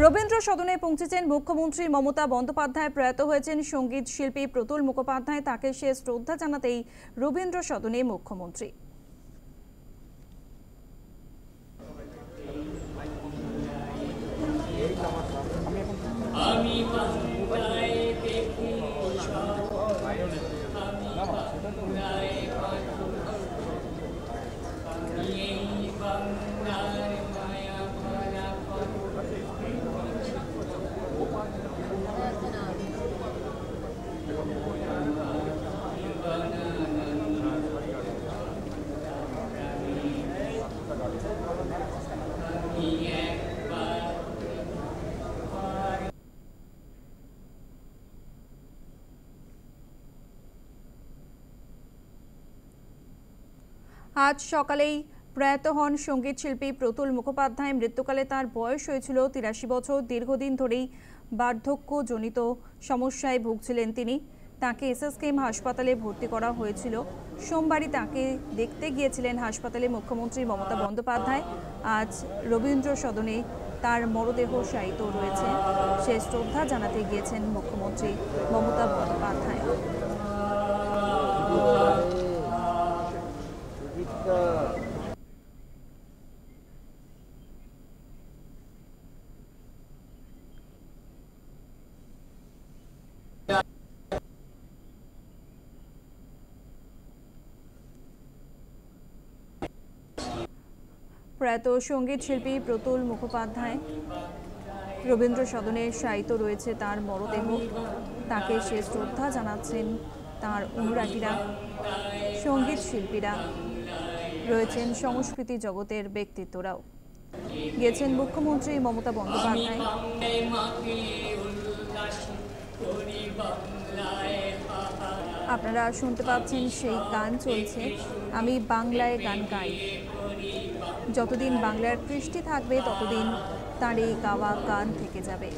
রবীন্দ্র সদনে পৌঁছেছেন মুখ্যমন্ত্রী মমতা বন্দ্যোপাধ্যায়। প্রয়াত হয়েছেন সঙ্গীত শিল্পী প্রতুল মুখোপাধ্যায়। তাকে শেষ শ্রদ্ধা জানাতেই রবীন্দ্র সদনে মুখ্যমন্ত্রী। আজ সকালেই প্রয়াত হন সঙ্গীত শিল্পী প্রতুল মুখোপাধ্যায়। মৃত্যুকালে তার বয়স হয়েছিল ৮৩ বছর। দীর্ঘদিন ধরেই বার্ধক্যজনিত সমস্যায় ভুগছিলেন তিনি। তাকে এসএসকেএম হাসপাতালে ভর্তি করা হয়েছিল। সোমবারই তাকে দেখতে গিয়েছিলেন হাসপাতালে মুখ্যমন্ত্রী মমতা বন্দ্যোপাধ্যায়। আজ রবীন্দ্র সদনে তার মরদেহ শায়িত রয়েছে। শেষ শ্রদ্ধা জানাতে গিয়েছেন মুখ্যমন্ত্রী মমতা বন্দ্যোপাধ্যায়। প্রয়াত সঙ্গীত শিল্পী প্রতুল মুখোপাধ্যায় রবীন্দ্র সদনে শায়িত রয়েছে তার মরদেহ। তাকে শেষ শ্রদ্ধা জানাচ্ছেন তার অনুরাগীরা, সঙ্গীত শিল্পীরা, রয়েছেন সংস্কৃতি জগতের ব্যক্তিত্বরাও। গেছেন মুখ্যমন্ত্রী মমতা বন্দ্যোপাধ্যায়। আপনারা শুনতে পাচ্ছেন সেই গান চলছে, আমি বাংলায় গান গাই। যতদিন বাংলার কৃষ্টি থাকবে ততদিন তার এই গাওয়া গান থেকে যাবে।